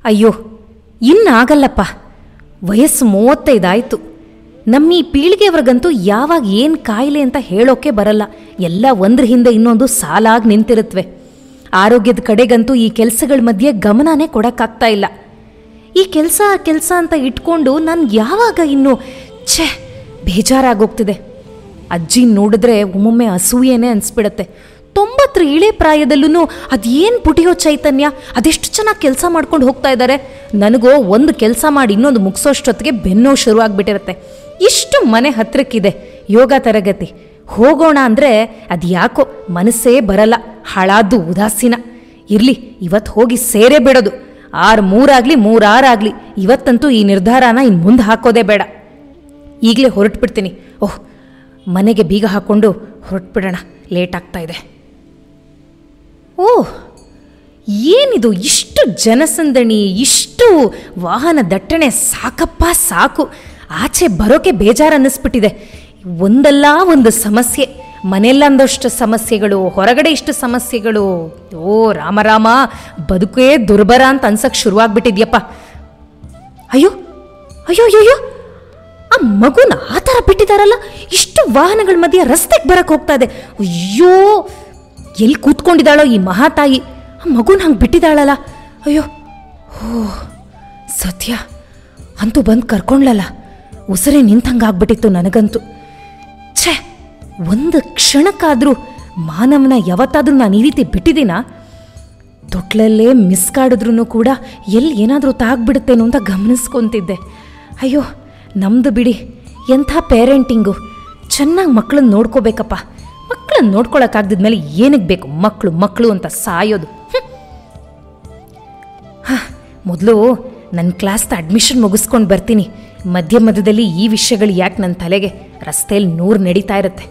ಅಯ್ಯೋ, ಇನ್ನಾಗಲ್ಲಪ್ಪ. ವಯಸ್ಸು 35 ಆಯಿತು. ನಮ್ಮ ಈ ಪೀಳಿಗೆಯವ್ರಿಗಂತೂ ಯಾವಾಗ ಏನು ಕಾಯಿಲೆ ಅಂತ ಹೇಳೋಕೆ ಬರಲ್ಲ. ಎಲ್ಲ ಒಂದ್ರ ಹಿಂದೆ ಇನ್ನೊಂದು ಸಾಲಾಗಿ ನಿಂತಿರುತ್ತವೆ. ಆರೋಗ್ಯದ ಕಡೆಗಂತೂ ಈ ಕೆಲಸಗಳ ಮಧ್ಯೆ ಗಮನನೇ ಕೊಡೋಕ್ಕಾಗ್ತಾ ಇಲ್ಲ. ಈ ಕೆಲಸ ಅಂತ ಇಟ್ಕೊಂಡು ನನ್ಗೆ ಯಾವಾಗ ಇನ್ನು ಬೇಜಾರಾಗೋಗ್ತಿದೆ. ಅಜ್ಜಿ ನೋಡಿದ್ರೆ ಒಮ್ಮೊಮ್ಮೆ ಅಸೂಯೆನೇ ಅನಿಸ್ಬಿಡತ್ತೆ. 90 ಇಳೆ ಪ್ರಾಯದಲ್ಲೂ ಅದೇನು ಪುಟಿಯೋ ಚೈತನ್ಯ, ಅದೆಷ್ಟು ಚೆನ್ನಾಗಿ ಕೆಲಸ ಮಾಡ್ಕೊಂಡು ಹೋಗ್ತಾ ಇದ್ದಾರೆ. ನನಗೋ ಒಂದು ಕೆಲಸ ಮಾಡಿ ಇನ್ನೊಂದು ಮುಗಿಸೋಷ್ಟೊತ್ತಿಗೆ ಬೆನ್ನೋ ಶುರುವಾಗ್ಬಿಟ್ಟಿರತ್ತೆ. ಇಷ್ಟು ಮನೆ ಹತ್ರಕ್ಕಿದೆ ಯೋಗ ತರಗತಿ, ಹೋಗೋಣ ಅಂದರೆ ಅದು ಯಾಕೋ ಮನಸ್ಸೇ ಬರಲ್ಲ. ಹಾಳಾದ್ದು ಉದಾಸೀನ. ಇರಲಿ, ಇವತ್ತು ಹೋಗಿ ಸೇರೇ ಬಿಡೋದು. 6-3 ಆಗಲಿ 3-6 ಆಗಲಿ, ಇವತ್ತಂತೂ ಈ ನಿರ್ಧಾರನ ಇನ್ನು ಮುಂದೆ ಹಾಕೋದೇ ಬೇಡ. ಈಗಲೇ ಹೊರಟ್ಬಿಡ್ತೀನಿ. ಮನೆಗೆ ಬೀಗ ಹಾಕ್ಕೊಂಡು ಹೊರಟ್ಬಿಡೋಣ, ಲೇಟ್ ಆಗ್ತಾ ಇದೆ. ಏನಿದು ಇಷ್ಟು ಜನಸಂದಣಿ, ಇಷ್ಟು ವಾಹನ ದಟ್ಟಣೆ, ಸಾಕಪ್ಪ ಸಾಕು. ಆಚೆ ಬರೋಕೆ ಬೇಜಾರು ಅನ್ನಿಸ್ಬಿಟ್ಟಿದೆ. ಒಂದಲ್ಲ ಒಂದು ಸಮಸ್ಯೆ, ಮನೆಯಲ್ಲೊಂದಷ್ಟು ಸಮಸ್ಯೆಗಳು, ಹೊರಗಡೆ ಇಷ್ಟು ಸಮಸ್ಯೆಗಳು. ರಾಮ, ಬದುಕೇ ದುರ್ಬರ ಅಂತ ಅನ್ಸಕ್ಕೆ ಶುರುವಾಗ್ಬಿಟ್ಟಿದ್ಯಪ್ಪ. ಅಯ್ಯೋ, ಆ ಮಗುನ ಆ ಥರ ಬಿಟ್ಟಿದಾರಲ್ಲ, ಇಷ್ಟು ವಾಹನಗಳ ಮಧ್ಯೆ ರಸ್ತೆಗೆ ಬರಕ್ಕೆ ಹೋಗ್ತಾ ಇದೆ. ಅಯ್ಯೋ, ಎಲ್ಲಿ ಕೂತ್ಕೊಂಡಿದ್ದಾಳೋ ಈ ಮಹಾತಾಯಿ, ಆ ಮಗುನ ಹಂಗೆ ಬಿಟ್ಟಿದ್ದಾಳಲ್ಲ. ಅಯ್ಯೋ, ಸತ್ಯ ಅಂತೂ ಬಂದು ಕರ್ಕೊಂಡ್ಲಲ್ಲ. ಉಸಿರೇ ನಿಂತಂಗಾಗ್ಬಿಟ್ಟಿತ್ತು ನನಗಂತೂ. ಒಂದು ಕ್ಷಣಕ್ಕಾದರೂ ಮಾನವನ ಯಾವತ್ತಾದರೂ ನಾನು ಈ ರೀತಿ ಬಿಟ್ಟಿದ್ದೀನ? ತೊಟ್ಲಲ್ಲೇ ಮಿಸ್ ಕಾಡಿದ್ರೂ ಕೂಡ ಎಲ್ಲಿ ಏನಾದರೂ ತಾಗ್ಬಿಡುತ್ತೇನೋ ಅಂತ ಗಮನಿಸ್ಕೊತಿದ್ದೆ. ಅಯ್ಯೋ, ನಮ್ಮದು ಬಿಡಿ, ಎಂಥ ಪೇರೆಂಟಿಂಗು. ಚೆನ್ನಾಗಿ ಮಕ್ಕಳನ್ನ ನೋಡ್ಕೋಬೇಕಪ್ಪ. ಮಕ್ಕಳನ್ನ ನೋಡ್ಕೊಳಕ್ಕಾಗ್ದಿದ್ಮೇಲೆ ಏನಕ್ಕೆ ಬೇಕು ಮಕ್ಕಳು ಅಂತ ಸಾಯೋದು. ಮೊದಲು ನನ್ನ ಕ್ಲಾಸ್ದ ಅಡ್ಮಿಷನ್ ಮುಗಿಸ್ಕೊಂಡು ಬರ್ತೀನಿ. ಮಧ್ಯದಲ್ಲಿ ಈ ವಿಷಯಗಳು ಯಾಕೆ ನನ್ನ ತಲೆಗೆ? ರಸ್ತೆಯಲ್ಲಿ 100 ನಡೀತಾ ಇರುತ್ತೆ.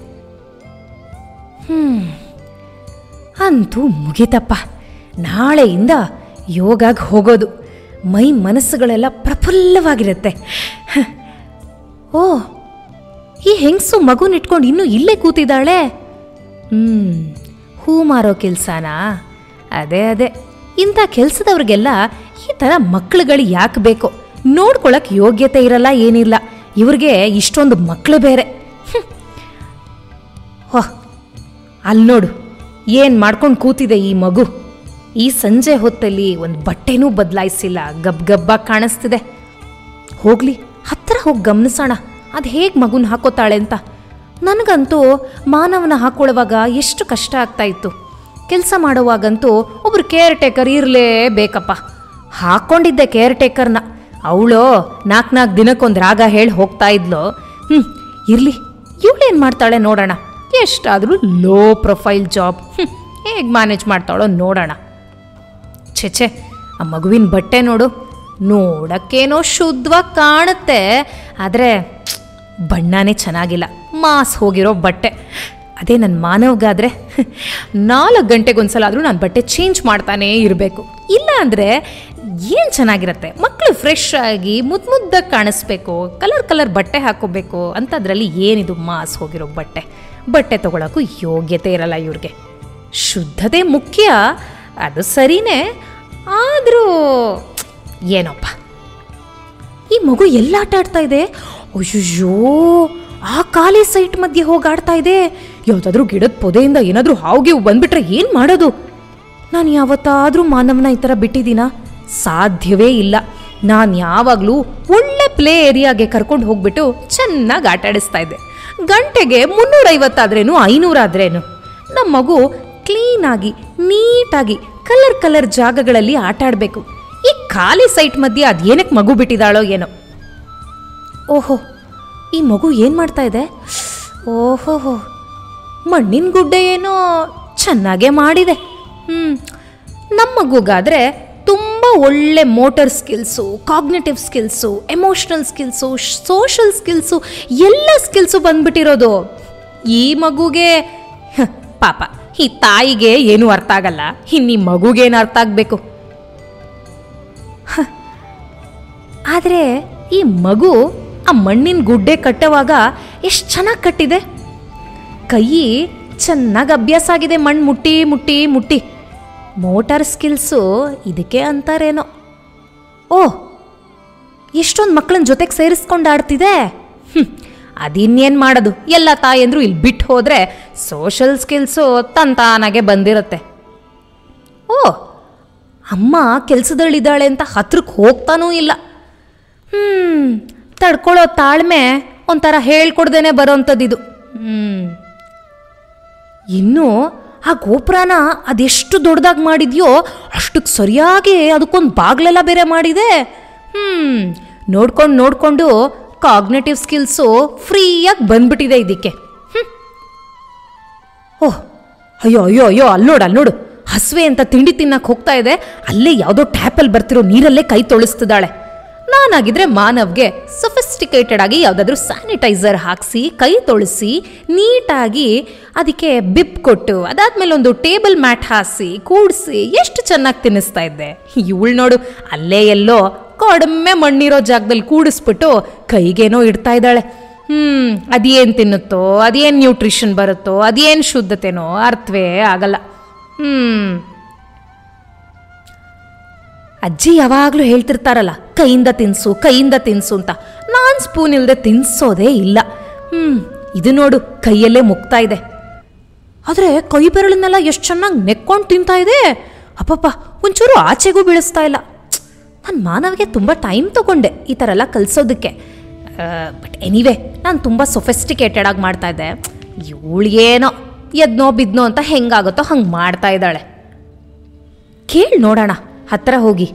ಅಂತೂ ಮುಗೀತಪ್ಪ. ನಾಳೆಯಿಂದ ಯೋಗಾಗೆ ಹೋಗೋದು. ಮೈ ಮನಸ್ಸುಗಳೆಲ್ಲ ಪ್ರಫುಲ್ಲವಾಗಿರುತ್ತೆ. ಈ ಹೆಂಗಸು ಮಗುನಿಟ್ಕೊಂಡು ಇನ್ನೂ ಇಲ್ಲೇ ಕೂತಿದ್ದಾಳೆ. ಹೂ ಮಾರೋ ಕೆಲಸನಾ? ಅದೇ ಇಂಥ ಕೆಲಸದವ್ರಿಗೆಲ್ಲ ಈ ಥರ ಮಕ್ಕಳುಗಳು ಯಾಕೆ ಬೇಕೋ? ನೋಡ್ಕೊಳಕ್ಕೆ ಯೋಗ್ಯತೆ ಇರಲ್ಲ, ಏನಿಲ್ಲ. ಇವ್ರಿಗೆ ಇಷ್ಟೊಂದು ಮಕ್ಕಳು ಬೇರೆ. ಅಲ್ಲಿ ನೋಡು, ಏನು ಮಾಡ್ಕೊಂಡು ಕೂತಿದೆ ಈ ಮಗು. ಈ ಸಂಜೆ ಹೊತ್ತಲ್ಲಿ ಒಂದು ಬಟ್ಟೆನೂ ಬದಲಾಯಿಸಿಲ್ಲ, ಗಬ್ಬಾಗಿ ಕಾಣಿಸ್ತಿದೆ. ಹೋಗ್ಲಿ, ಹತ್ರ ಹೋಗಿ ಗಮನಿಸೋಣ ಅದು ಹೇಗೆ ಮಗುನ ಹಾಕೋತಾಳೆ ಅಂತ. ನನಗಂತೂ ಮಾನವನ ಹಾಕೊಳ್ಳುವಾಗ ಎಷ್ಟು ಕಷ್ಟ ಆಗ್ತಾ ಇತ್ತು. ಕೆಲಸ ಮಾಡುವಾಗಂತೂ ಒಬ್ರು ಕೇರ್ ಟೇಕರ್ ಇರಲೇಬೇಕಪ್ಪ. ಹಾಕ್ಕೊಂಡಿದ್ದೆ ಕೇರ್ ಟೇಕರ್ನ. ಅವಳು 4 ದಿನಕ್ಕೊಂದು ರಾಗ ಹೇಳಿ ಹೋಗ್ತಾ ಇದ್ಲು. ಇರಲಿ, ಇವಳೇನು ಮಾಡ್ತಾಳೆ ನೋಡೋಣ. ಎಷ್ಟಾದರೂ ಲೋ ಪ್ರೊಫೈಲ್ ಜಾಬ್, ಹೇಗೆ ಮ್ಯಾನೇಜ್ ಮಾಡ್ತಾಳೋ ನೋಡೋಣ. ಛೆ, ಆ ಮಗುವಿನ ಬಟ್ಟೆ ನೋಡೋಕ್ಕೇನೋ ಶುದ್ಧವಾಗಿ ಕಾಣುತ್ತೆ, ಆದರೆ ಬಣ್ಣನೇ ಚೆನ್ನಾಗಿಲ್ಲ, ಮಾಸ್ ಹೋಗಿರೋ ಬಟ್ಟೆ. ಅದೇ ನನ್ನ ಮಾನವಗಾದರೆ 4 ಗಂಟೆಗೊಂದ್ಸಲ ಆದರೂ ನಾನು ಬಟ್ಟೆ ಚೇಂಜ್ ಮಾಡ್ತಾನೇ ಇರಬೇಕು. ಇಲ್ಲ ಅಂದರೆ ಏನು ಚೆನ್ನಾಗಿರುತ್ತೆ. ಮಕ್ಕಳು ಫ್ರೆಶ್ ಆಗಿ ಮುದ್ದಾಗಿ ಕಾಣಿಸ್ಬೇಕು, ಕಲರ್ ಬಟ್ಟೆ ಹಾಕೋಬೇಕು ಅಂಥದ್ರಲ್ಲಿ ಏನಿದು ಮಾಸ್ ಹೋಗಿರೋ ಬಟ್ಟೆ ತೊಗೊಳಕ್ಕೂ ಯೋಗ್ಯತೆ ಇರಲ್ಲ ಇವ್ರಿಗೆ. ಶುದ್ಧತೆ ಮುಖ್ಯ, ಅದು ಸರಿನೇ. ಆದರೂ ಏನಪ್ಪ, ಈ ಮಗು ಎಲ್ಲ ಆಟ ಆಡ್ತಾ ಇದೆ. ಅಯ್ಯೋ, ಆ ಖಾಲಿ ಸೈಟ್ ಮಧ್ಯೆ ಹೋಗಿ ಆಡ್ತಾ ಇದೆ. ಯಾವುದಾದ್ರೂ ಗಿಡದ ಪೊದೆಯಿಂದ ಏನಾದರೂ ಹಾವಿಗೆ ಬಂದ್ಬಿಟ್ರೆ ಏನು ಮಾಡೋದು? ನಾನು ಯಾವತ್ತಾದರೂ ಮಾನವನ ಈ ಥರ ಬಿಟ್ಟಿದ್ದೀನ? ಸಾಧ್ಯವೇ ಇಲ್ಲ. ನಾನು ಯಾವಾಗಲೂ ಒಳ್ಳೆ ಪ್ಲೇ ಏರಿಯಾಗೆ ಕರ್ಕೊಂಡು ಹೋಗ್ಬಿಟ್ಟು ಚೆನ್ನಾಗಿ ಆಟ ಆಡಿಸ್ತಾ ಇದ್ದೆ. ಗಂಟೆಗೆ 350 ಆದ್ರೇನು 500 ಆದ್ರೇನು. ನಮ್ಮ ಮಗು ಕ್ಲೀನಾಗಿ ನೀಟಾಗಿ ಕಲರ್ ಜಾಗಗಳಲ್ಲಿ ಆಟ ಆಡಬೇಕು. ಈ ಖಾಲಿ ಸೈಟ್ ಮಧ್ಯೆ ಅದೇನಕ್ಕೆ ಮಗು ಬಿಟ್ಟಿದ್ದಾಳೋ ಏನೋ. ಈ ಮಗು ಏನು ಮಾಡ್ತಾ ಇದೆ? ಮಣ್ಣಿನ ಗುಡ್ಡೆ ಏನೋ ಚೆನ್ನಾಗೇ ಮಾಡಿದೆ. ನಮ್ಮ ಮಗುಗಾದರೆ ತುಂಬ ಒಳ್ಳೆ motor skills, cognitive skills, emotional skills, social skills, ಎಲ್ಲ ಸ್ಕಿಲ್ಸು ಬಂದ್ಬಿಟ್ಟಿರೋದು. ಈ ಮಗುಗೆ ಪಾಪ, ಈ ತಾಯಿಗೆ ಏನೂ ಅರ್ಥ ಆಗಲ್ಲ, ಇನ್ನು ಈ ಮಗುಗೇನು ಅರ್ಥ ಆಗಬೇಕು? ಆದರೆ ಈ ಮಗು ಆ ಮಣ್ಣಿನ ಗುಡ್ಡೆ ಕಟ್ಟುವಾಗ ಎಷ್ಟು ಚೆನ್ನಾಗಿ ಕಟ್ಟಿದೆ. ಕೈ ಚೆನ್ನಾಗಿ ಅಭ್ಯಾಸ ಆಗಿದೆ ಮಣ್ಣು ಮುಟ್ಟಿ. ಮೋಟಾರ್ ಸ್ಕಿಲ್ಸು ಇದಕ್ಕೆ ಅಂತಾರೇನೋ. ಓಹ್, ಎಷ್ಟೊಂದು ಮಕ್ಕಳನ್ನ ಜೊತೆಗೆ ಸೇರಿಸ್ಕೊಂಡು ಆಡ್ತಿದೆ. ಅದಿನ್ನೇನು ಮಾಡೋದು, ಎಲ್ಲ ತಾಯಂದ್ರು ಇಲ್ಲಿ ಬಿಟ್ಟು ಹೋದರೆ ಸೋಷಲ್ ಸ್ಕಿಲ್ಸು ತಂತಾನಾಗೆ ಬಂದಿರುತ್ತೆ. ಓ, ಅಮ್ಮ ಕೆಲಸದಲ್ಲಿದ್ದಾಳೆ ಅಂತ ಹತ್ರಕ್ಕೆ ಹೋಗ್ತಾನೂ ಇಲ್ಲ. ತಡ್ಕೊಳ್ಳೋ ತಾಳ್ಮೆ ಒಂಥರ ಹೇಳ್ಕೊಡ್ದೇನೆ ಬರೋಂಥದ್ದಿದು. ಇನ್ನು ಆ ಗೋಪುರನ ಅದೆಷ್ಟು ದೊಡ್ಡದಾಗಿ ಮಾಡಿದ್ಯೋ ಅಷ್ಟಕ್ಕೆ ಸರಿಯಾಗಿ ಅದಕ್ಕೊಂದು ಬಾಗ್ಲೆಲ್ಲ ಬೇರೆ ಮಾಡಿದೆ. ನೋಡ್ಕೊಂಡು ಕಾಗ್ನೇಟಿವ್ ಸ್ಕಿಲ್ಸು ಫ್ರೀಯಾಗಿ ಬಂದ್ಬಿಟ್ಟಿದೆ ಇದಕ್ಕೆ. ಓಹ್, ಅಯ್ಯೋ ಅಯ್ಯೋ ಅಯ್ಯೋ, ಅಲ್ಲೋಡು, ಹಸುವೆ ಅಂತ ತಿಂಡಿ ತಿನ್ನಕ್ಕೆ ಹೋಗ್ತಾ ಇದೆ, ಅಲ್ಲೇ ಯಾವುದೋ ಟ್ಯಾಪಲ್ಲಿ ಬರ್ತಿರೋ ನೀರಲ್ಲೇ ಕೈ ತೊಳಿಸ್ತಿದ್ದಾಳೆ. ನಾನಾಗಿದ್ರೆ ಮಾನವ್ಗೆ ಸೊಫಿಸ್ಟಿಕೇಟೆಡ್ ಆಗಿ ಯಾವುದಾದ್ರೂ ಸ್ಯಾನಿಟೈಸರ್ ಹಾಕಿಸಿ ಕೈ ತೊಳಿಸಿ ನೀಟಾಗಿ ಅದಕ್ಕೆ ಬಿಪ್ ಕೊಟ್ಟು ಅದಾದ್ಮೇಲೆ ಒಂದು ಟೇಬಲ್ ಮ್ಯಾಟ್ ಹಾಸಿ ಕೂಡಿಸಿ ಎಷ್ಟು ಚೆನ್ನಾಗಿ ತಿನ್ನಿಸ್ತಾ ಇದ್ದೆ. ಇವಳು ನೋಡು, ಅಲ್ಲೇ ಎಲ್ಲೋ ಕಡಿಮೆ ಮಣ್ಣಿರೋ ಜಾಗದಲ್ಲಿ ಕೂಡಿಸ್ಬಿಟ್ಟು ಕೈಗೇನೋ ಇಡ್ತಾ ಇದ್ದಾಳೆ. ಅದೇನು ತಿನ್ನುತ್ತೋ, ಅದೇನು ನ್ಯೂಟ್ರಿಷನ್ ಬರುತ್ತೋ, ಅದೇನು ಶುದ್ಧತೆನೋ ಅರ್ಥವೇ ಆಗಲ್ಲ. ಅಜ್ಜಿ ಯಾವಾಗಲೂ ಹೇಳ್ತಿರ್ತಾರಲ್ಲ, ಕೈಯಿಂದ ತಿನ್ಸು ಅಂತ. ನಾನು ಸ್ಪೂನ್ ಇಲ್ಲದೆ ತಿನ್ಸೋದೇ ಇಲ್ಲ. ಇದು ನೋಡು, ಕೈಯಲ್ಲೇ ಮುಗ್ತಾ ಇದೆ. ಆದರೆ ಕೈ ಬೆರಳನ್ನೆಲ್ಲ ಎಷ್ಟು ಚೆನ್ನಾಗಿ ನೆಕ್ಕೊಂಡು ತಿಂತಾ ಇದೆ. ಅಪ್ಪಪ್ಪ, ಒಂಚೂರು ಆಚೆಗೂ ಬೀಳಿಸ್ತಾ ಇಲ್ಲ. ನಾನು ಮಾನವ್ಗೆ ತುಂಬ ಟೈಮ್ ತೊಗೊಂಡೆ ಈ ಥರ ಎಲ್ಲ ಕಲಿಸೋದಕ್ಕೆ. ಬಟ್ ಎನಿವೆ, ನಾನು ತುಂಬ ಸೊಫಿಸ್ಟಿಕೇಟೆಡ್ ಆಗಿ ಮಾಡ್ತಾ ಇದ್ದೆ. ಇವಳಿಗೇನೋ ಎದ್ನೋ ಬಿದ್ನೋ ಅಂತ ಹೆಂಗಾಗುತ್ತೋ ಹಂಗೆ ಮಾಡ್ತಾ ಇದ್ದಾಳೆ. ಕೇಳಿ ನೋಡೋಣ ಹತ್ತಿರ ಹೋಗಿ,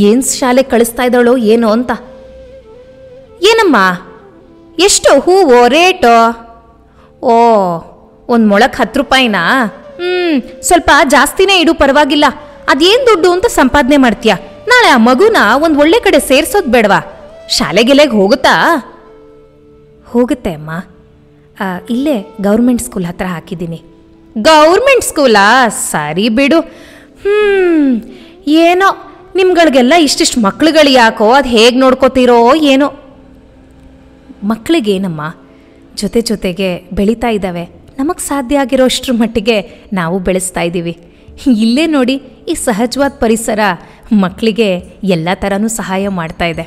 ಏನು ಶಾಲೆ ಕಳಿಸ್ತಾ ಇದ್ದಾಳೋ ಏನೋ ಅಂತ. ಏನಮ್ಮ, ಎಷ್ಟು ಹೂವು ರೇಟು? ಓ, ಒಂದು ಮೊಳಕ್ಕೆ 10 ರೂಪಾಯಿನಾ? ಸ್ವಲ್ಪ ಜಾಸ್ತಿನೇ ಇಡು, ಪರವಾಗಿಲ್ಲ. ಅದೇನು ದುಡ್ಡು ಅಂತ ಸಂಪಾದನೆ ಮಾಡ್ತೀಯ? ನಾಳೆ ಆ ಮಗುನ ಒಂದು ಒಳ್ಳೆ ಕಡೆ ಸೇರ್ಸೋದು ಬೇಡವಾ? ಶಾಲೆಗೆಲೆಗೆ ಹೋಗುತ್ತಾ? ಹೋಗುತ್ತೆ ಅಮ್ಮ. ಇಲ್ಲೇ ಗೌರ್ಮೆಂಟ್ ಸ್ಕೂಲ್ ಹತ್ರ ಹಾಕಿದ್ದೀನಿ. ಗೌರ್ಮೆಂಟ್ ಸ್ಕೂಲಾ? ಸರಿ ಬಿಡು. ಏನೋ ನಿಮ್ಗಳಿಗೆಲ್ಲ ಇಷ್ಟಿಷ್ಟು ಮಕ್ಳುಗಳು ಯಾಕೋ, ಅದು ಹೇಗೆ ನೋಡ್ಕೋತೀರೋ ಏನೋ. ಮಕ್ಕಳಿಗೇನಮ್ಮ, ಜೊತೆಗೆ ಬೆಳೀತಾ ಇದ್ದಾವೆ. ನಮಗೆ ಸಾಧ್ಯ ಆಗಿರೋಷ್ಟ್ರ ಮಟ್ಟಿಗೆ ನಾವು ಬೆಳೆಸ್ತಾ ಇದ್ದೀವಿ. ಇಲ್ಲೇ ನೋಡಿ, ಈ ಸಹಜವಾದ ಪರಿಸರ ಮಕ್ಕಳಿಗೆ ಎಲ್ಲ ಥರನೂ ಸಹಾಯ ಮಾಡ್ತಾ ಇದೆ.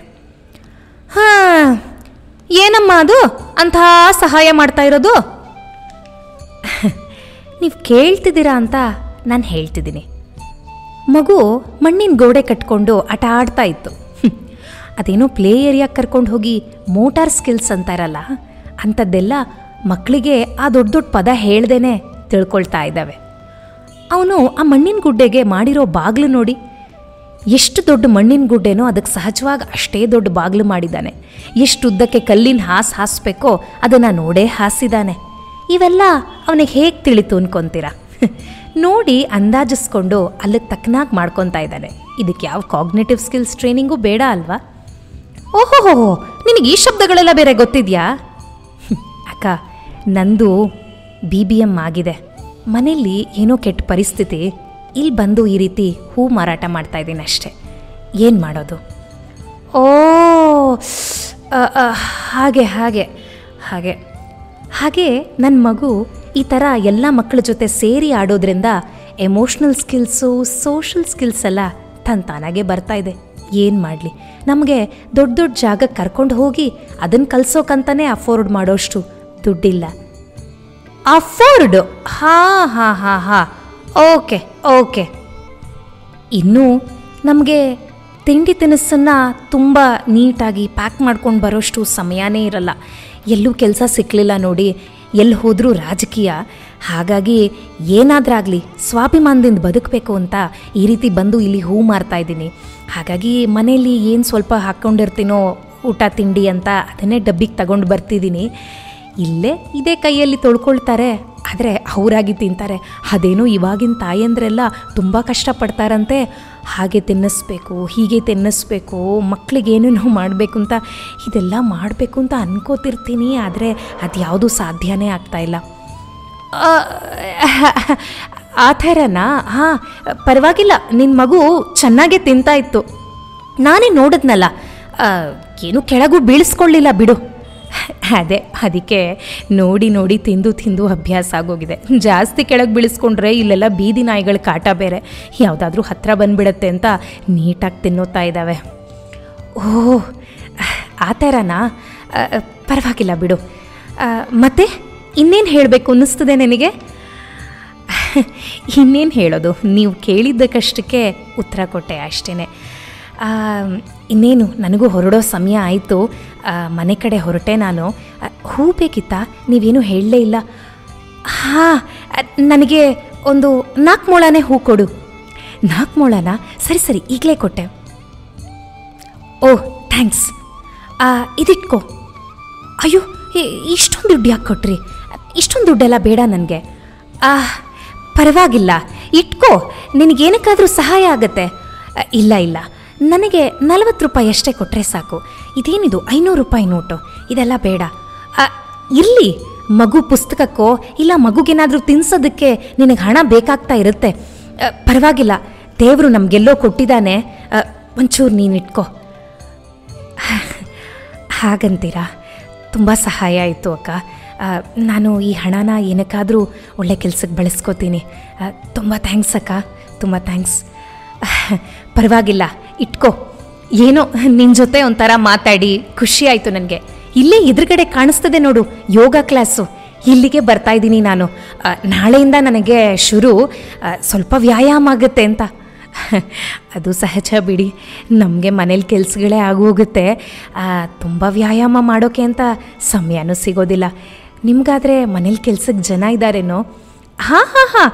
ಏನಮ್ಮ ಅದು ಅಂಥ ಸಹಾಯ ಮಾಡ್ತಾ ಇರೋದು? ನೀವು ಕೇಳ್ತಿದ್ದೀರಾ ಅಂತ ನಾನು ಹೇಳ್ತಿದ್ದೀನಿ. ಮಗು ಮಣ್ಣಿನ ಗೋಡೆ ಕಟ್ಕೊಂಡು ಆಟ ಆಡ್ತಾ ಇತ್ತು. ಅದೇನೋ ಪ್ಲೇ ಏರಿಯಾಗೆ ಕರ್ಕೊಂಡು ಹೋಗಿ ಮೋಟಾರ್ ಸ್ಕಿಲ್ಸ್ ಅಂತಾರಲ್ಲ, ಅಂಥದ್ದೆಲ್ಲ ಮಕ್ಕಳಿಗೆ ಆ ದೊಡ್ಡ ದೊಡ್ಡ ಪದ ಹೇಳ್ದೇನೆ ತಿಳ್ಕೊಳ್ತಾ ಇದ್ದಾವೆ. ಅವನು ಆ ಮಣ್ಣಿನ ಗುಡ್ಡೆಗೆ ಮಾಡಿರೋ ಬಾಗಿಲು ನೋಡಿ, ಎಷ್ಟು ದೊಡ್ಡ ಮಣ್ಣಿನ ಗುಡ್ಡೆನೋ ಅದಕ್ಕೆ ಸಹಜವಾಗಿ ಅಷ್ಟೇ ದೊಡ್ಡ ಬಾಗಿಲು ಮಾಡಿದ್ದಾನೆ. ಎಷ್ಟು ಉದ್ದಕ್ಕೆ ಕಲ್ಲಿನ ಹಾಸಬೇಕೋ ಅದನ್ನು ನೋಡೇ ಹಾಸಿದ್ದಾನೆ. ಇವೆಲ್ಲ ಅವನಿಗೆ ಹೇಗೆ ತಿಳಿತು ಅನ್ಕೊತೀರಾ? ನೋಡಿ ಅಂದಾಜಿಸ್ಕೊಂಡು ಅಲ್ಲಿಗೆ ತಕ್ಕನಾಗಿ ಮಾಡ್ಕೊತಾ ಇದ್ದಾನೆ. ಇದಕ್ಕೆ ಯಾವ ಕಾಗ್ನೇಟಿವ್ ಸ್ಕಿಲ್ಸ್ ಟ್ರೈನಿಂಗು ಬೇಡ ಅಲ್ವಾ? ಓಹೋ, ನಿನಗೆ ಈ ಶಬ್ದಗಳೆಲ್ಲ ಬೇರೆ ಗೊತ್ತಿದೆಯಾ? ಅಕ್ಕ, ನಂದು BBM ಆಗಿದೆ. ಮನೇಲಿ ಏನೋ ಕೆಟ್ಟ ಪರಿಸ್ಥಿತಿ, ಇಲ್ಲಿ ಬಂದು ಈ ರೀತಿ ಹೂ ಮಾರಾಟ ಮಾಡ್ತಾ ಇದ್ದೀನಿ ಅಷ್ಟೆ. ಏನು ಮಾಡೋದು? ಓ, ಹಾಗೆ ಹಾಗೆ ಹಾಗೆ ಹಾಗೆ ನನ್ನ ಮಗು ಈ ಥರ ಎಲ್ಲ ಮಕ್ಕಳ ಜೊತೆ ಸೇರಿ ಆಡೋದ್ರಿಂದ ಎಮೋಷ್ನಲ್ ಸ್ಕಿಲ್ಸು, ಸೋಷಲ್ ಸ್ಕಿಲ್ಸ್ ಎಲ್ಲ ತಾನಾಗೆ ಬರ್ತಾ ಇದೆ. ಏನು ಮಾಡಲಿ, ನಮಗೆ ದೊಡ್ಡ ದೊಡ್ಡ ಜಾಗಕ್ಕೆ ಕರ್ಕೊಂಡು ಹೋಗಿ ಅದನ್ನು ಕಲಿಸೋಕಂತಲೇ ಅಫೋರ್ಡ್ ಮಾಡೋಷ್ಟು ದುಡ್ಡಿಲ್ಲ. ಅಫೋರ್ಡ್? ಹಾಂ, ಓಕೆ. ಇನ್ನೂ ನಮಗೆ ತಿಂಡಿ ತಿನಿಸನ್ನು ತುಂಬ ನೀಟಾಗಿ ಪ್ಯಾಕ್ ಮಾಡ್ಕೊಂಡು ಬರೋಷ್ಟು ಸಮಯನೇ ಇರಲ್ಲ. ಎಲ್ಲೂ ಕೆಲಸ ಸಿಕ್ಕಲಿಲ್ಲ ನೋಡಿ, ಎಲ್ಲಿ ಹೋದರೂ ರಾಜಕೀಯ. ಹಾಗಾಗಿ ಏನಾದ್ರಾಗಲಿ ಸ್ವಾಭಿಮಾನದಿಂದ ಬದುಕಬೇಕು ಅಂತ ಈ ರೀತಿ ಬಂದು ಇಲ್ಲಿ ಹೂ ಮಾರ್ತಾ ಇದ್ದೀನಿ. ಹಾಗಾಗಿ ಮನೇಲಿ ಏನು ಸ್ವಲ್ಪ ಹಾಕ್ಕೊಂಡಿರ್ತೀನೋ ಊಟ ತಿಂಡಿ ಅಂತ ಅದನ್ನೇ ಡಬ್ಬಿಗೆ ತಗೊಂಡು ಬರ್ತಿದ್ದೀನಿ. ಇಲ್ಲೇ ಇದೇ ಕೈಯಲ್ಲಿ ತೊಳ್ಕೊಳ್ತಾರೆ, ಆದರೆ ಅವರಾಗಿ ತಿಂತಾರೆ. ಅದೇನೋ ಇವಾಗಿನ ತಾಯಂದ್ರೆಲ್ಲ ತುಂಬ ಕಷ್ಟಪಡ್ತಾರಂತೆ. ಹಾಗೆ ತಿನ್ನಿಸ್ಬೇಕು, ಹೀಗೆ ತಿನ್ನಿಸ್ಬೇಕು, ಮಕ್ಕಳಿಗೇನೇನೋ ಮಾಡಬೇಕು ಅಂತ, ಇದೆಲ್ಲ ಮಾಡಬೇಕು ಅಂತ ಅನ್ಕೋತಿರ್ತೀನಿ. ಆದರೆ ಅದು ಯಾವುದೂ ಸಾಧ್ಯನೇ ಆಗ್ತಾಯಿಲ್ಲ. ಆ ಥರನಾ? ಹಾಂ, ಪರವಾಗಿಲ್ಲ, ನಿನ್ನ ಮಗು ಚೆನ್ನಾಗೇ ತಿಂತಾ ಇತ್ತು. ನಾನೇ ನೋಡಿದ್ನಲ್ಲ, ಏನು ಕೆಳಗೂ ಬೀಳಿಸ್ಕೊಳ್ಳಿಲ್ಲ ಬಿಡು. ಅದಕ್ಕೆ ನೋಡಿ ತಿಂದು ಅಭ್ಯಾಸ ಆಗೋಗಿದೆ. ಜಾಸ್ತಿ ಕೆಳಗೆ ಬೀಳಿಸ್ಕೊಂಡ್ರೆ ಇಲ್ಲೆಲ್ಲ ಬೀದಿ ನಾಯಿಗಳ ಕಾಟ ಬೇರೆ, ಯಾವುದಾದ್ರೂ ಹತ್ತಿರ ಬಂದುಬಿಡತ್ತೆ ಅಂತ ನೀಟಾಗಿ ತಿನ್ನೋತಾ ಇದ್ದಾವೆ. ಓಹ್, ಆ ಥರನಾ? ಪರವಾಗಿಲ್ಲ ಬಿಡು. ಮತ್ತೆ ಇನ್ನೇನು ಹೇಳಬೇಕು ಅನ್ನಿಸ್ತದೆ ನನಗೆ? ಇನ್ನೇನು ಹೇಳೋದು, ನೀವು ಕೇಳಿದ್ದಕ್ಕಷ್ಟಕ್ಕೆ ಉತ್ತರ ಕೊಟ್ಟೆ ಅಷ್ಟೇ. ಇನ್ನೇನು ನನಗೂ ಹೊರಡೋ ಸಮಯ ಆಯಿತು. ಮನೆ ಕಡೆ ಹೊರಟೆ ನಾನು. ಹೂ ಬೇಕಿತ್ತಾ? ನೀವೇನು ಹೇಳಲೇ ಇಲ್ಲ. ಹಾಂ, ನನಗೆ ಒಂದು 4 ಮೊಳನೇ ಹೂ ಕೊಡು. 4 ಮೊಳನಾ? ಸರಿ ಸರಿ, ಈಗಲೇ ಕೊಟ್ಟೆ. ಓಹ್, ಥ್ಯಾಂಕ್ಸ್. ಇದಿಟ್ಕೋ. ಅಯ್ಯೋ, ಇಷ್ಟೊಂದು ದುಡ್ಡು ಯಾಕೆ ಕೊಟ್ರಿ? ಇಷ್ಟೊಂದು ದುಡ್ಡೆಲ್ಲ ಬೇಡ ನನಗೆ. ಪರವಾಗಿಲ್ಲ, ಇಟ್ಕೋ, ನಿನಗೇನಕ್ಕಾದರೂ ಸಹಾಯ ಆಗತ್ತೆ. ಇಲ್ಲ ಇಲ್ಲ, ನನಗೆ 40 ರೂಪಾಯಿ ಅಷ್ಟೇ ಕೊಟ್ಟರೆ ಸಾಕು. ಇದೇನಿದು 500 ರೂಪಾಯಿ ನೋಟು? ಇದೆಲ್ಲ ಬೇಡ. ಇರಲಿ, ಮಗು ಪುಸ್ತಕಕ್ಕೋ ಇಲ್ಲ ಮಗುಗೇನಾದರೂ ತಿನ್ಸೋದಕ್ಕೆ ನಿನಗೆ ಹಣ ಬೇಕಾಗ್ತಾ ಇರುತ್ತೆ. ಪರವಾಗಿಲ್ಲ, ದೇವರು ನಮಗೆಲ್ಲೋ ಕೊಟ್ಟಿದ್ದಾನೆ. ಒಂಚೂರು ನೀನಿಟ್ಕೋ. ಹಾಗಂತೀರಾ? ತುಂಬ ಸಹಾಯ ಆಯಿತು ಅಕ್ಕ. ನಾನು ಈ ಹಣನ ಏನಕ್ಕಾದರೂ ಒಳ್ಳೆ ಕೆಲಸಕ್ಕೆ ಬಳಸ್ಕೋತೀನಿ. ತುಂಬ ಥ್ಯಾಂಕ್ಸ್ ಅಕ್ಕ, ತುಂಬ ಥ್ಯಾಂಕ್ಸ್. ಪರವಾಗಿಲ್ಲ, ಇಟ್ಕೋ. ಏನೋ ನಿನ್ನ ಜೊತೆ ಒಂಥರ ಮಾತಾಡಿ ಖುಷಿ ಆಯಿತು ನನಗೆ. ಇಲ್ಲೇ ಎದುರುಗಡೆ ಕಾಣಿಸ್ತದೆ ನೋಡು ಯೋಗ ಕ್ಲಾಸು, ಇಲ್ಲಿಗೆ ಬರ್ತಾ ಇದ್ದೀನಿ ನಾನು. ನಾಳೆಯಿಂದ ನನಗೆ ಶುರು. ಸ್ವಲ್ಪ ವ್ಯಾಯಾಮ ಆಗುತ್ತೆ ಅಂತ. ಅದು ಸಹಜ ಬಿಡಿ, ನಮಗೆ ಮನೇಲಿ ಕೆಲಸಗಳೇ ಆಗೋಗುತ್ತೆ. ತುಂಬ ವ್ಯಾಯಾಮ ಮಾಡೋಕ್ಕೆ ಅಂತ ಸಮಯನೂ ಸಿಗೋದಿಲ್ಲ. ನಿಮಗಾದರೆ ಮನೇಲಿ ಕೆಲ್ಸಕ್ಕೆ ಜನ ಇದ್ದಾರೇನೋ? ಹಾಂ ಹಾಂ ಹಾಂ,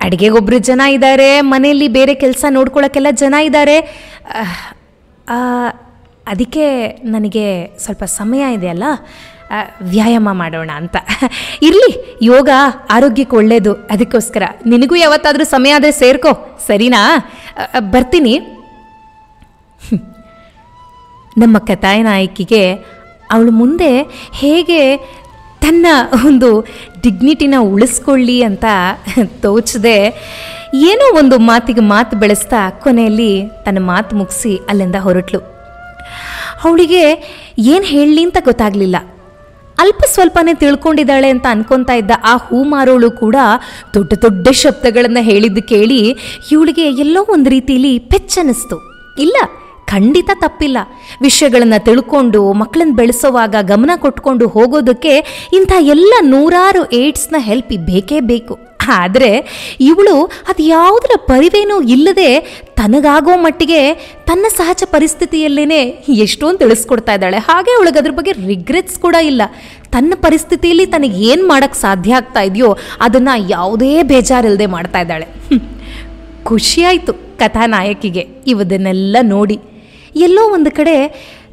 ಅಡುಗೆಗೊಬ್ಬರು ಜನ ಇದ್ದಾರೆ, ಮನೆಯಲ್ಲಿ ಬೇರೆ ಕೆಲಸ ನೋಡ್ಕೊಳ್ಳೋಕ್ಕೆಲ್ಲ ಜನ ಇದ್ದಾರೆ. ಅದಕ್ಕೆ ನನಗೆ ಸ್ವಲ್ಪ ಸಮಯ ಇದೆಯಲ್ಲ, ವ್ಯಾಯಾಮ ಮಾಡೋಣ ಅಂತ. ಇರಲಿ, ಯೋಗ ಆರೋಗ್ಯಕ್ಕೆ ಒಳ್ಳೆಯದು. ಅದಕ್ಕೋಸ್ಕರ ನಿನಗೂ ಯಾವತ್ತಾದರೂ ಸಮಯ ಆದರೆ ಸೇರ್ಕೋ, ಸರಿನಾ? ಬರ್ತೀನಿ. ನಮ್ಮ ಕಥಾನಾಯಕಿಗೆ ಅವಳು ಮುಂದೆ ಹೇಗೆ ತನ್ನ ಒಂದು ಡಿಗ್ನಿಟಿನ ಉಳಿಸ್ಕೊಳ್ಳಿ ಅಂತ ತೋಚದೆ ಏನೋ ಒಂದು ಮಾತಿಗೆ ಮಾತು ಬೆಳೆಸ್ತಾ ಕೊನೆಯಲ್ಲಿ ತನ್ನ ಮಾತು ಮುಗಿಸಿ ಅಲ್ಲಿಂದ ಹೊರಟ್ಲು. ಅವಳಿಗೆ ಏನು ಹೇಳಲಿ ಅಂತ ಗೊತ್ತಾಗಲಿಲ್ಲ. ಅಲ್ಪ ಸ್ವಲ್ಪನೇ ತಿಳ್ಕೊಂಡಿದ್ದಾಳೆ ಅಂತ ಅನ್ಕೊತಾ ಇದ್ದ ಆ ಹೂ ಮಾರೋಳು ಕೂಡ ದೊಡ್ಡ ದೊಡ್ಡ ಶಬ್ದಗಳನ್ನು ಹೇಳಿದ್ದು ಕೇಳಿ ಇವಳಿಗೆ ಎಲ್ಲೋ ಒಂದು ರೀತಿಯಲ್ಲಿ ಪೆಚ್ಚನಿಸ್ತು. ಇಲ್ಲ, ಖಂಡಿತ ತಪ್ಪಿಲ್ಲ. ವಿಷಯಗಳನ್ನು ತಿಳ್ಕೊಂಡು ಮಕ್ಕಳನ್ನ ಬೆಳೆಸೋವಾಗ ಗಮನ ಕೊಟ್ಕೊಂಡು ಹೋಗೋದಕ್ಕೆ ಇಂಥ ಎಲ್ಲ 100 ಏಡ್ಸ್ನ ಹೆಲ್ಪ್ ಬೇಕೇ ಬೇಕು. ಆದರೆ ಇವಳು ಅದು ಯಾವುದರ ಪರಿವೇನೂ ಇಲ್ಲದೆ ತನಗಾಗೋ ಮಟ್ಟಿಗೆ ತನ್ನ ಸಹಜ ಪರಿಸ್ಥಿತಿಯಲ್ಲೇ ಎಷ್ಟೊಂದು ತಿಳಿಸ್ಕೊಡ್ತಾ ಇದ್ದಾಳೆ. ಹಾಗೆ ಅವಳಿಗೆ ಅದ್ರ ಬಗ್ಗೆ ರಿಗ್ರೆಟ್ಸ್ ಕೂಡ ಇಲ್ಲ. ತನ್ನ ಪರಿಸ್ಥಿತಿಯಲ್ಲಿ ತನಗೆ ಏನು ಮಾಡೋಕ್ಕೆ ಸಾಧ್ಯ ಆಗ್ತಾ ಇದೆಯೋ ಅದನ್ನು ಯಾವುದೇ ಬೇಜಾರಿಲ್ಲದೆ ಮಾಡ್ತಾ ಇದ್ದಾಳೆ. ಖುಷಿಯಾಯಿತು ಕಥಾನಾಯಕಿಗೆ ಇವದನ್ನೆಲ್ಲ ನೋಡಿ. ಎಲ್ಲೋ ಒಂದು ಕಡೆ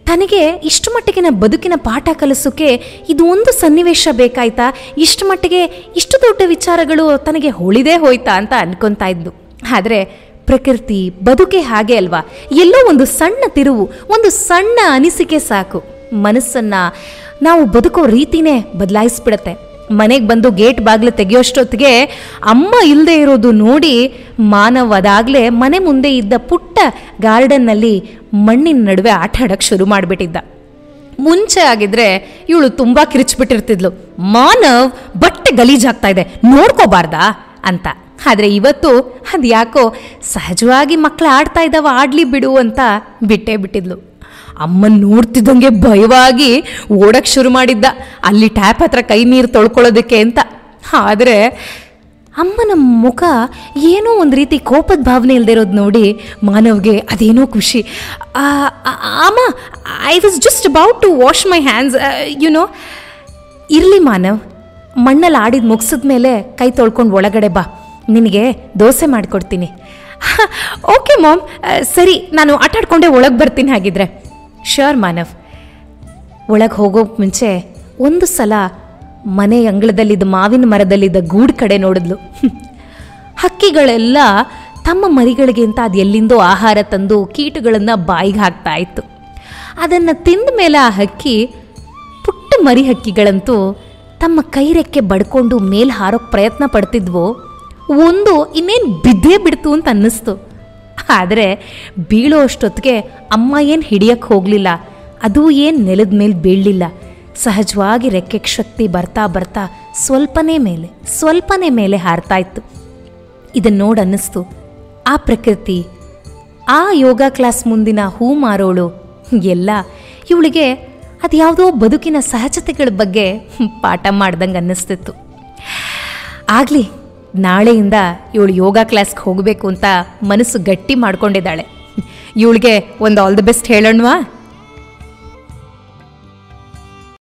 ತನಗೆ ಇಷ್ಟು ಮಟ್ಟಿಗಿನ ಬದುಕಿನ ಪಾಠ ಕಲಿಸೋಕೆ ಇದು ಒಂದು ಸನ್ನಿವೇಶ ಬೇಕಾಯ್ತಾ, ಇಷ್ಟು ಮಟ್ಟಿಗೆ ಇಷ್ಟು ದೊಡ್ಡ ವಿಚಾರಗಳು ತನಗೆ ಹೊಳಿದೇ ಹೋಯ್ತಾ ಅಂತ ಅನ್ಕೊತಾ ಇದ್ಲು. ಆದರೆ ಪ್ರಕೃತಿ ಬದುಕೆ ಹಾಗೆ ಅಲ್ವಾ, ಎಲ್ಲೋ ಒಂದು ಸಣ್ಣ ತಿರುವು, ಒಂದು ಸಣ್ಣ ಅನಿಸಿಕೆ ಸಾಕು ಮನಸ್ಸನ್ನು ನಾವು ಬದುಕೋ ರೀತಿನೇ ಬದಲಾಯಿಸ್ಬಿಡತ್ತೆ. ಮನೆಗೆ ಬಂದು ಗೇಟ್ ಬಾಗಿಲು ತೆಗೆಯೋಷ್ಟೊತ್ತಿಗೆ ಅಮ್ಮ ಇಲ್ಲದೆ ಇರೋದು ನೋಡಿ ಮಾನವ್ ಅದಾಗಲೇ ಮನೆ ಮುಂದೆ ಇದ್ದ ಪುಟ್ಟ ಗಾರ್ಡನ್ನಲ್ಲಿ ಮಣ್ಣಿನ ನಡುವೆ ಆಟ ಆಡೋಕ್ಕೆ ಶುರು ಮಾಡಿಬಿಟ್ಟಿದ್ದ. ಮುಂಚೆ ಆಗಿದ್ರೆ ಇವಳು ತುಂಬ ಕಿರಿಚ್ಬಿಟ್ಟಿರ್ತಿದ್ಲು, ಮಾನವ್ ಬಟ್ಟೆ ಗಲೀಜಾಗ್ತಾ ಇದೆ ನೋಡ್ಕೋಬಾರ್ದಾ ಅಂತ. ಆದರೆ ಇವತ್ತು ಅದು ಯಾಕೋ ಸಹಜವಾಗಿ ಮಕ್ಕಳು ಆಡ್ತಾ ಇದ್ದಾವ, ಆಡ್ಲಿ ಬಿಡು ಅಂತ ಬಿಟ್ಟೇ ಬಿಟ್ಟಿದ್ಲು. ಅಮ್ಮನ ನೋಡ್ತಿದ್ದಂಗೆ ಭಯವಾಗಿ ಓಡಕ್ಕೆ ಶುರು ಮಾಡಿದ್ದ ಅಲ್ಲಿ ಟ್ಯಾಪ್ ಹತ್ರ ಕೈ ನೀರು ತೊಳ್ಕೊಳ್ಳೋದಕ್ಕೆ ಅಂತ. ಆದರೆ ಅಮ್ಮನ ಮುಖ ಏನೋ ಒಂದು ರೀತಿ ಕೋಪದ ಭಾವನೆ ಇಲ್ಲದೆ ಇರೋದು ನೋಡಿ ಮಾನವ್ಗೆ ಅದೇನೋ ಖುಷಿ. ಅಮ್ಮ, I was just about to wash my hands no. ಇರಲಿ ಮಾನವ್, ಮಣ್ಣಲ್ಲಿ ಆಡಿದ ಮುಗಿಸಿದ ಮೇಲೆ ಕೈ ತೊಳ್ಕೊಂಡು ಒಳಗಡೆ ಬಾ, ನಿನಗೆ ದೋಸೆ ಮಾಡಿಕೊಡ್ತೀನಿ. ಓಕೆ ಮಾಮ್, ಸರಿ, ನಾನು ಆಟ ಆಡ್ಕೊಂಡೆ ಒಳಗೆ ಬರ್ತೀನಿ ಹಾಗಿದ್ರೆ. ಶ್ಯೂರ್ ಮಾನವ್. ಒಳಗೆ ಹೋಗೋಕೆ ಮುಂಚೆ ಒಂದು ಸಲ ಮನೆ ಅಂಗಳದಲ್ಲಿದ್ದ ಮಾವಿನ ಮರದಲ್ಲಿದ್ದ ಗೂಡು ಕಡೆ ನೋಡಿದ್ಲು. ಹಕ್ಕಿಗಳೆಲ್ಲ ತಮ್ಮ ಮರಿಗಳಿಗೆ ಅಂತ ಅದು ಎಲ್ಲಿಂದೋ ಆಹಾರ ತಂದು ಕೀಟಗಳನ್ನು ಬಾಯಿಗೆ ಹಾಕ್ತಾ ಇತ್ತು. ಅದನ್ನು ತಿಂದ ಮೇಲೆ ಆ ಹಕ್ಕಿ, ಪುಟ್ಟ ಮರಿ ಹಕ್ಕಿಗಳಂತೂ ತಮ್ಮ ಕೈರೆಕ್ಕೆ ಬಡ್ಕೊಂಡು ಮೇಲೆ ಹಾರೋಕ್ಕೆ ಪ್ರಯತ್ನ ಪಡ್ತಿದ್ವು. ಒಂದು ಇನ್ನೇನು ಬಿದ್ದೇ ಬಿಡ್ತು ಅಂತ ಅನ್ನಿಸ್ತು. ಆದರೆ ಬೀಳೋ ಅಷ್ಟೊತ್ತಿಗೆ ಅಮ್ಮ ಏನು ಹಿಡಿಯಕ್ಕೆ ಹೋಗಲಿಲ್ಲ, ಅದು ಏನು ನೆಲದ ಮೇಲೆ ಬೀಳಲಿಲ್ಲ. ಸಹಜವಾಗಿ ರೆಕ್ಕೆಗೆ ಶಕ್ತಿ ಬರ್ತಾ ಬರ್ತಾ ಸ್ವಲ್ಪನೇ ಮೇಲೆ ಹಾರ್ತಾ ಇತ್ತು. ಇದನ್ನು ನೋಡಿ ಅನ್ನಿಸ್ತು, ಆ ಪ್ರಕೃತಿ, ಆ ಯೋಗ ಕ್ಲಾಸ್ ಮುಂದಿನ ಹೂ ಮಾರೋಳು ಎಲ್ಲ ಇವಳಿಗೆ ಅದು ಯಾವುದೋ ಬದುಕಿನ ಸಹಜತೆಗಳ ಬಗ್ಗೆ ಪಾಠ ಮಾಡ್ದಂಗೆ ಅನ್ನಿಸ್ತಿತ್ತು. ಆಗಲಿ, ನಾಳೆಯಿಂದ ಇವಳು ಯೋಗ ಕ್ಲಾಸ್ಗೆ ಹೋಗಬೇಕು ಅಂತ ಮನಸ್ಸು ಗಟ್ಟಿ ಮಾಡ್ಕೊಂಡಿದ್ದಾಳೆ. ಇವಳಿಗೆ ಒಂದು ಆಲ್ ದಿ ಬೆಸ್ಟ್ ಹೇಳೋಣವಾ?